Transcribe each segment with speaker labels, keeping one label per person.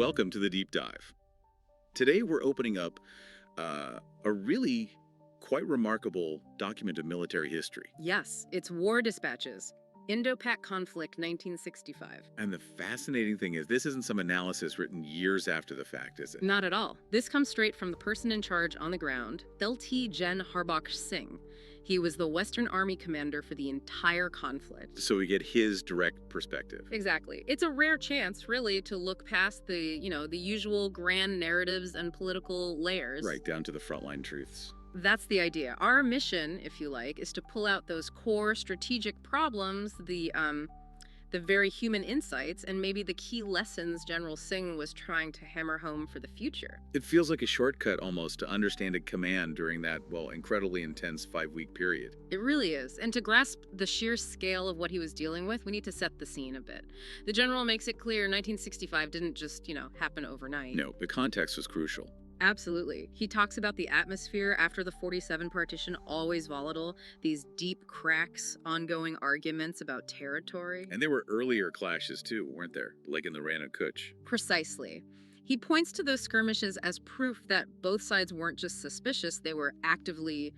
Speaker 1: Welcome to the Deep Dive. Today we're opening up a really quite remarkable document of military history.
Speaker 2: Yes, it's War Dispatches. Indo-Pak Conflict, 1965.
Speaker 1: And the fascinating thing is this isn't some analysis written years after the fact, is it?
Speaker 2: Not at all. This comes straight from the person in charge on the ground, Lt Gen Harbakhsh Singh. He was the Western Army commander for the entire conflict.
Speaker 1: So we get his direct perspective.
Speaker 2: Exactly. It's a rare chance, really, to look past the usual grand narratives and political layers.
Speaker 1: Right down to the frontline truths.
Speaker 2: That's the idea. Our mission, if you like, is to pull out those core strategic problems, the very human insights, and maybe the key lessons General Singh was trying to hammer home for the future.
Speaker 1: It feels like a shortcut almost to understanding command during that, well, incredibly intense 5-week period.
Speaker 2: It really is. And to grasp the sheer scale of what he was dealing with, we need to set the scene a bit. The general makes it clear 1965 didn't just, happen overnight.
Speaker 1: No, the context was crucial.
Speaker 2: Absolutely. He talks about the atmosphere after the 47 partition, always volatile, these deep cracks, ongoing arguments about territory.
Speaker 1: And there were earlier clashes too, weren't there? Like in the Rann and Kutch.
Speaker 2: Precisely. He points to those skirmishes as proof that both sides weren't just suspicious, they were actively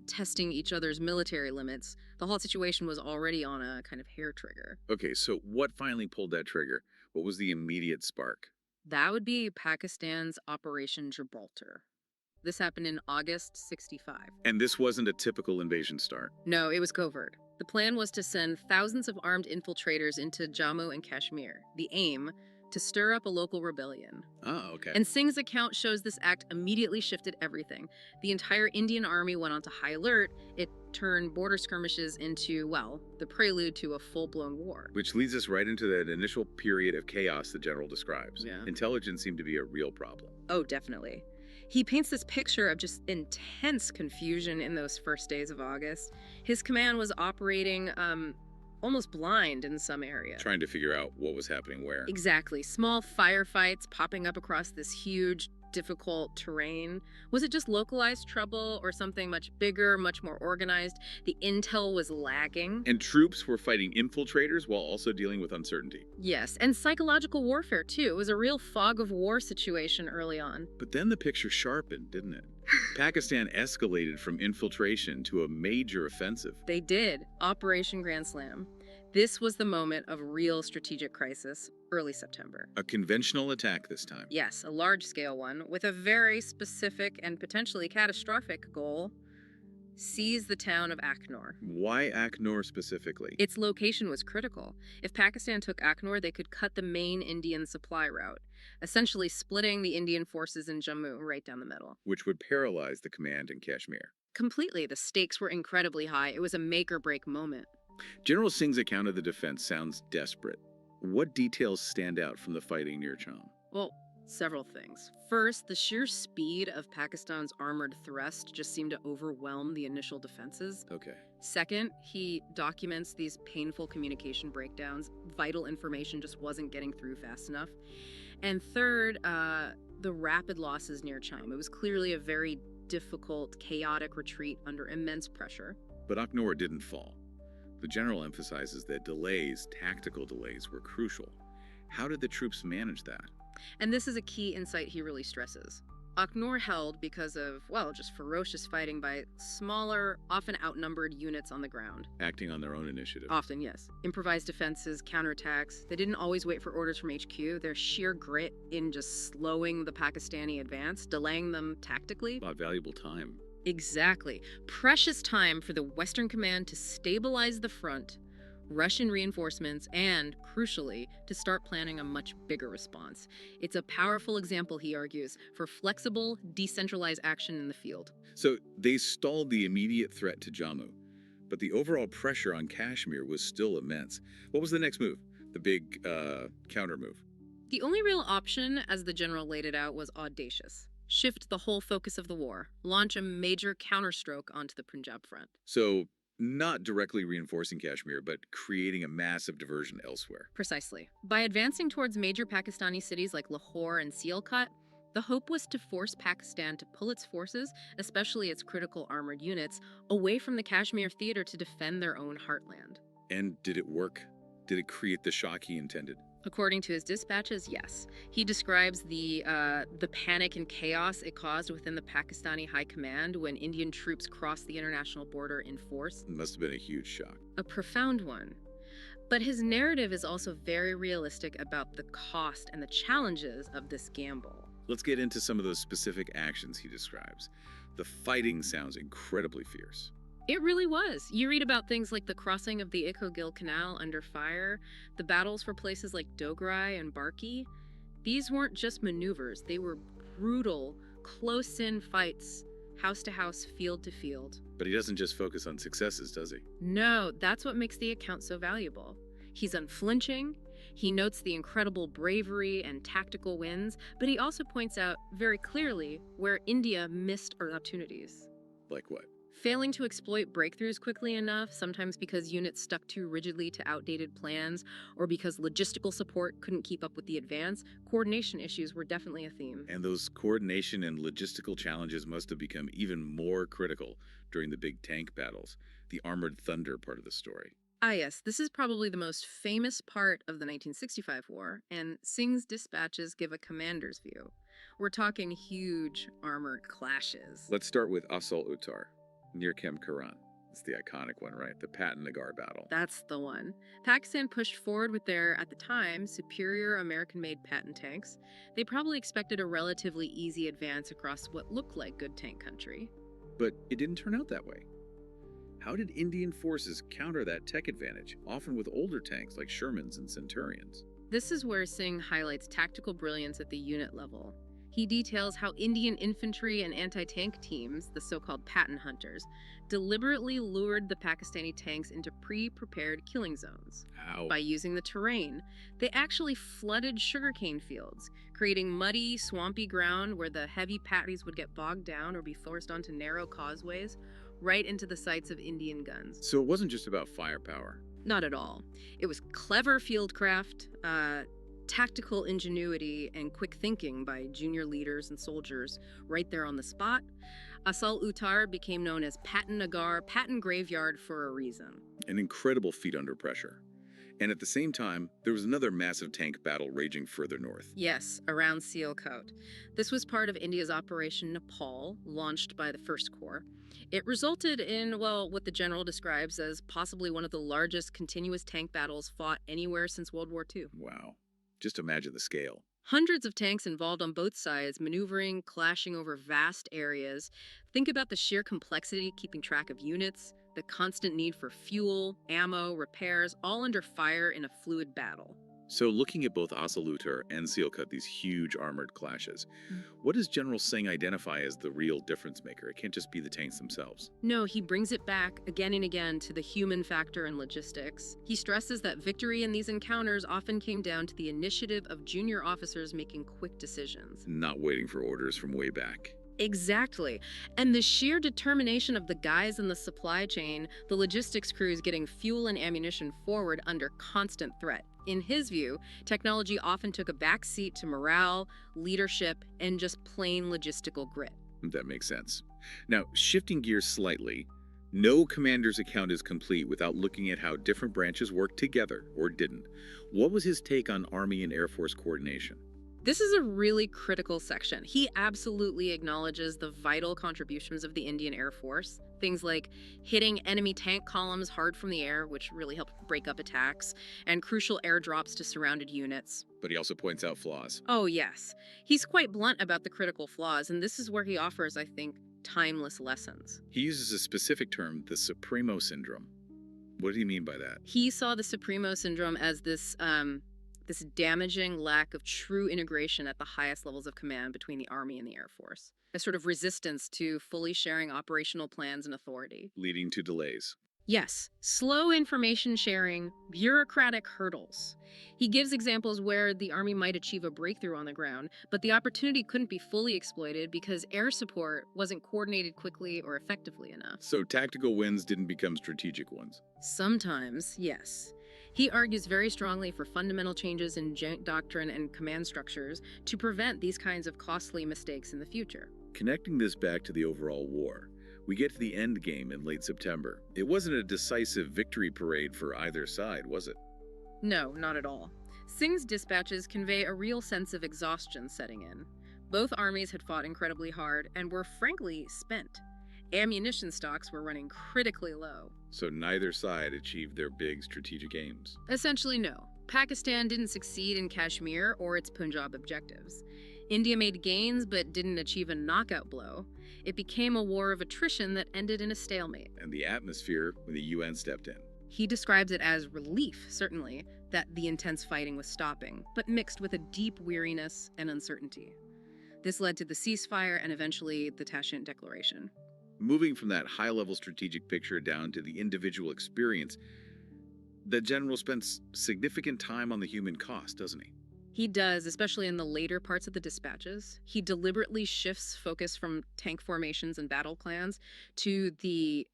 Speaker 2: testing each other's military limits. The whole situation was already on a kind of hair trigger.
Speaker 1: Okay, so what finally pulled that trigger? What was the immediate spark?
Speaker 2: That would be Pakistan's Operation Gibraltar. This happened in August 65.
Speaker 1: And this wasn't a typical invasion start.
Speaker 2: No, it was covert. The plan was to send thousands of armed infiltrators into Jammu and Kashmir. The aim, to stir up a local rebellion.
Speaker 1: Oh, okay.
Speaker 2: And Singh's account shows this act immediately shifted everything. The entire Indian army went onto high alert. It turned border skirmishes into, well, the prelude to a full-blown war.
Speaker 1: Which leads us right into that initial period of chaos the general describes.
Speaker 2: Yeah.
Speaker 1: Intelligence seemed to be a real problem.
Speaker 2: Oh, definitely. He paints this picture of just intense confusion in those first days of August. His command was operating almost blind in some areas.
Speaker 1: Trying to figure out what was happening where.
Speaker 2: Exactly. Small firefights popping up across this huge, difficult terrain. Was it just localized trouble or something much bigger, much more organized? The intel was lagging.
Speaker 1: And troops were fighting infiltrators while also dealing with uncertainty.
Speaker 2: Yes, and psychological warfare too. It was a real fog of war situation early on.
Speaker 1: But then the picture sharpened, didn't it? Pakistan escalated from infiltration to a major offensive.
Speaker 2: They did. Operation Grand Slam. This was the moment of real strategic crisis, early September.
Speaker 1: A conventional attack this time.
Speaker 2: Yes, a large-scale one, with a very specific and potentially catastrophic goal: seize the town of Aknor.
Speaker 1: Why Aknor specifically?
Speaker 2: Its location was critical. If Pakistan took Aknor, they could cut the main Indian supply route, essentially splitting the Indian forces in Jammu right down the middle.
Speaker 1: Which would paralyze the command in Kashmir.
Speaker 2: Completely. The stakes were incredibly high. It was a make-or-break moment.
Speaker 1: General Singh's account of the defense sounds desperate. What details stand out from the fighting near Cham?
Speaker 2: Well, several things. First, the sheer speed of Pakistan's armored thrust just seemed to overwhelm the initial defenses.
Speaker 1: Okay.
Speaker 2: Second, he documents these painful communication breakdowns. Vital information just wasn't getting through fast enough. And third, the rapid losses near Cham. It was clearly a very difficult, chaotic retreat under immense pressure.
Speaker 1: But Aknor didn't fall. The general emphasizes that delays, tactical delays, were crucial. How did the troops manage that?
Speaker 2: And this is a key insight he really stresses. Aknor held because of, well, just ferocious fighting by smaller, often outnumbered units on the ground.
Speaker 1: Acting on their own initiative.
Speaker 2: Often, yes. Improvised defenses, counterattacks. They didn't always wait for orders from HQ. Their sheer grit in just slowing the Pakistani advance, delaying them tactically.
Speaker 1: About valuable time.
Speaker 2: Exactly. Precious time for the Western Command to stabilize the front, rush in reinforcements, and, crucially, to start planning a much bigger response. It's a powerful example, he argues, for flexible, decentralized action in the field.
Speaker 1: So they stalled the immediate threat to Jammu, but the overall pressure on Kashmir was still immense. What was the next move? The big counter move?
Speaker 2: The only real option, as the general laid it out, was audacious. Shift the whole focus of the war. Launch a major counterstroke onto the Punjab front.
Speaker 1: So not directly reinforcing Kashmir, but creating a massive diversion elsewhere.
Speaker 2: Precisely. By advancing towards major Pakistani cities like Lahore and Sialkot, the hope was to force Pakistan to pull its forces, especially its critical armored units, away from the Kashmir theater to defend their own heartland.
Speaker 1: And did it work? Did it create the shock he intended?
Speaker 2: According to his dispatches, yes. He describes the panic and chaos it caused within the Pakistani High Command when Indian troops crossed the international border in force.
Speaker 1: It must have been a huge shock.
Speaker 2: A profound one. But his narrative is also very realistic about the cost and the challenges of this gamble.
Speaker 1: Let's get into some of those specific actions he describes. The fighting sounds incredibly fierce.
Speaker 2: It really was. You read about things like the crossing of the Iko-Gil Canal under fire, the battles for places like Dograe and Barki. These weren't just maneuvers, they were brutal, close-in fights, house to house, field to field.
Speaker 1: But he doesn't just focus on successes, does he?
Speaker 2: No, that's what makes the account so valuable. He's unflinching, he notes the incredible bravery and tactical wins, but he also points out very clearly where India missed opportunities.
Speaker 1: Like what?
Speaker 2: Failing to exploit breakthroughs quickly enough, sometimes because units stuck too rigidly to outdated plans, or because logistical support couldn't keep up with the advance, coordination issues were definitely a theme.
Speaker 1: And those coordination and logistical challenges must have become even more critical during the big tank battles, the armored thunder part of the story.
Speaker 2: Ah yes, this is probably the most famous part of the 1965 war, and Singh's dispatches give a commander's view. We're talking huge armored clashes.
Speaker 1: Let's start with Asal Uttar, near Khem Karan. It's the iconic one, right? The Patanagar battle.
Speaker 2: That's the one. Pakistan pushed forward with their, at the time, superior American-made Patton tanks. They probably expected a relatively easy advance across what looked like good tank country.
Speaker 1: But it didn't turn out that way. How did Indian forces counter that tech advantage, often with older tanks like Shermans and Centurions?
Speaker 2: This is where Singh highlights tactical brilliance at the unit level. He details how Indian infantry and anti-tank teams, the so-called Patton hunters, deliberately lured the Pakistani tanks into pre-prepared killing zones.
Speaker 1: How?
Speaker 2: By using the terrain. They actually flooded sugarcane fields, creating muddy, swampy ground where the heavy patties would get bogged down or be forced onto narrow causeways, right into the sights of Indian guns.
Speaker 1: So it wasn't just about firepower.
Speaker 2: Not at all. It was clever fieldcraft, tactical ingenuity, and quick thinking by junior leaders and soldiers right there on the spot. Asal Uttar became known as Patton Nagar, Patton Graveyard, for a reason.
Speaker 1: An incredible feat under pressure. And at the same time, there was another massive tank battle raging further north.
Speaker 2: Yes, around Sialkot. This was part of India's Operation Nepal, launched by the First Corps. It resulted in, well, what the general describes as possibly one of the largest continuous tank battles fought anywhere since World War II.
Speaker 1: Wow. Just imagine the scale.
Speaker 2: Hundreds of tanks involved on both sides, maneuvering, clashing over vast areas. Think about the sheer complexity keeping track of units, the constant need for fuel, ammo, repairs, all under fire in a fluid battle.
Speaker 1: So looking at both Asal Uttar and Sialkot, these huge armored clashes, what does General Singh identify as the real difference maker? It can't just be the tanks themselves.
Speaker 2: No, he brings it back again and again to the human factor in logistics. He stresses that victory in these encounters often came down to the initiative of junior officers making quick decisions.
Speaker 1: Not waiting for orders from way back.
Speaker 2: Exactly. And the sheer determination of the guys in the supply chain, the logistics crews getting fuel and ammunition forward under constant threat. In his view, technology often took a back seat to morale, leadership, and just plain logistical grit.
Speaker 1: That makes sense. Now, shifting gears slightly, no commander's account is complete without looking at how different branches worked together, or didn't. What was his take on Army and Air Force coordination?
Speaker 2: This is a really critical section. He absolutely acknowledges the vital contributions of the Indian Air Force. Things like hitting enemy tank columns hard from the air, which really helped break up attacks, and crucial airdrops to surrounded units.
Speaker 1: But he also points out flaws.
Speaker 2: Oh, yes. He's quite blunt about the critical flaws, and this is where he offers, I think, timeless lessons.
Speaker 1: He uses a specific term, the Supremo Syndrome. What did he mean by that?
Speaker 2: He saw the Supremo Syndrome as this damaging lack of true integration at the highest levels of command between the Army and the Air Force. A sort of resistance to fully sharing operational plans and authority.
Speaker 1: Leading to delays.
Speaker 2: Yes, slow information sharing, bureaucratic hurdles. He gives examples where the Army might achieve a breakthrough on the ground, but the opportunity couldn't be fully exploited because air support wasn't coordinated quickly or effectively enough.
Speaker 1: So tactical wins didn't become strategic ones.
Speaker 2: Sometimes, yes. He argues very strongly for fundamental changes in joint doctrine and command structures to prevent these kinds of costly mistakes in the future.
Speaker 1: Connecting this back to the overall war, we get to the end game in late September. It wasn't a decisive victory parade for either side, was it?
Speaker 2: No, not at all. Singh's dispatches convey a real sense of exhaustion setting in. Both armies had fought incredibly hard and were frankly spent. Ammunition stocks were running critically low.
Speaker 1: So neither side achieved their big strategic aims.
Speaker 2: Essentially, no. Pakistan didn't succeed in Kashmir or its Punjab objectives. India made gains but didn't achieve a knockout blow. It became a war of attrition that ended in a stalemate.
Speaker 1: And the atmosphere when the UN stepped in.
Speaker 2: He describes it as relief, certainly, that the intense fighting was stopping, but mixed with a deep weariness and uncertainty. This led to the ceasefire and eventually the Tashkent Declaration.
Speaker 1: Moving from that high-level strategic picture down to the individual experience, the general spends significant time on the human cost, doesn't he?
Speaker 2: He does, especially in the later parts of the dispatches. He deliberately shifts focus from tank formations and battle plans to the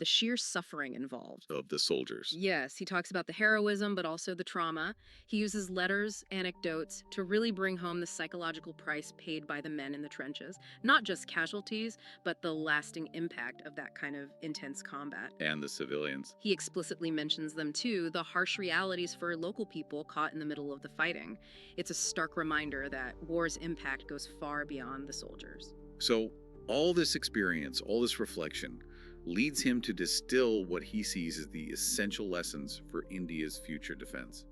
Speaker 2: sheer suffering involved.
Speaker 1: Of the soldiers.
Speaker 2: Yes, he talks about the heroism, but also the trauma. He uses letters, anecdotes to really bring home the psychological price paid by the men in the trenches. Not just casualties, but the lasting impact of that kind of intense combat.
Speaker 1: And the civilians.
Speaker 2: He explicitly mentions them too, the harsh realities for local people caught in the middle of the fighting. It's a stark reminder that war's impact goes far beyond the soldiers.
Speaker 1: So all this experience, all this reflection, leads him to distill what he sees as the essential lessons for India's future defense.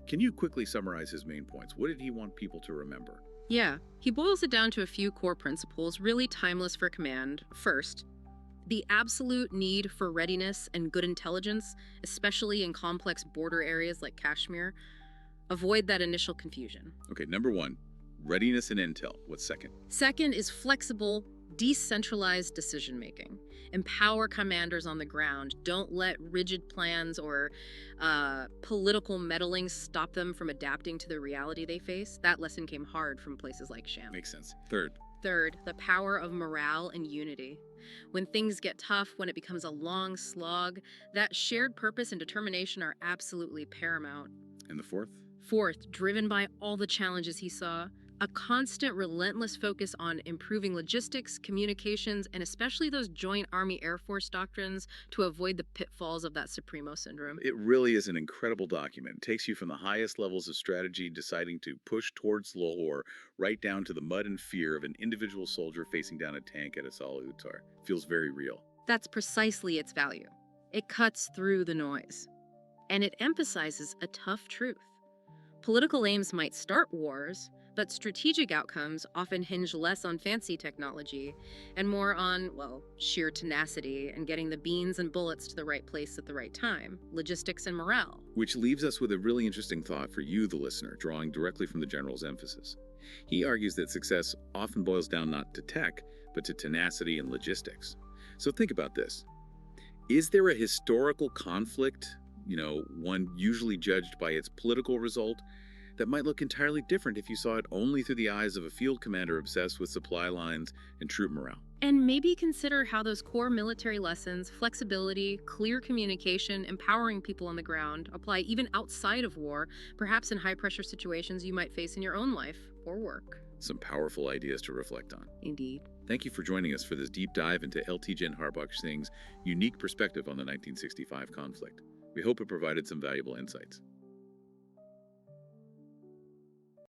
Speaker 1: Can you quickly summarize his main points? What did he want people to remember?
Speaker 2: Yeah, he boils it down to a few core principles, really timeless for command. First, the absolute need for readiness and good intelligence, especially in complex border areas like Kashmir. Avoid that initial confusion.
Speaker 1: Okay, number one, readiness and intel. What's second?
Speaker 2: Second is flexible, decentralized decision-making. Empower commanders on the ground. Don't let rigid plans or political meddling stop them from adapting to the reality they face. That lesson came hard from places like Sham.
Speaker 1: Makes sense. Third,
Speaker 2: the power of morale and unity. When things get tough, when it becomes a long slog, that shared purpose and determination are absolutely paramount.
Speaker 1: and the fourth?
Speaker 2: Fourth, driven by all the challenges he saw, a constant, relentless focus on improving logistics, communications, and especially those joint Army-Air Force doctrines to avoid the pitfalls of that Supremo syndrome.
Speaker 1: It really is an incredible document. It takes you from the highest levels of strategy, deciding to push towards Lahore, right down to the mud and fear of an individual soldier facing down a tank at a Utar. Feels very real.
Speaker 2: That's precisely its value. It cuts through the noise. And it emphasizes a tough truth. Political aims might start wars, but strategic outcomes often hinge less on fancy technology and more on, well, sheer tenacity and getting the beans and bullets to the right place at the right time, logistics and morale.
Speaker 1: Which leaves us with a really interesting thought for you, the listener, drawing directly from the general's emphasis. He argues that success often boils down not to tech, but to tenacity and logistics. So think about this. Is there a historical conflict, one usually judged by its political result, that might look entirely different if you saw it only through the eyes of a field commander obsessed with supply lines and troop morale?
Speaker 2: And maybe consider how those core military lessons, flexibility, clear communication, empowering people on the ground, apply even outside of war, perhaps in high-pressure situations you might face in your own life or work.
Speaker 1: Some powerful ideas to reflect on.
Speaker 2: Indeed.
Speaker 1: Thank you for joining us for this deep dive into Lt Gen Harbakhsh Singh's unique perspective on the 1965 conflict. We hope it provided some valuable insights.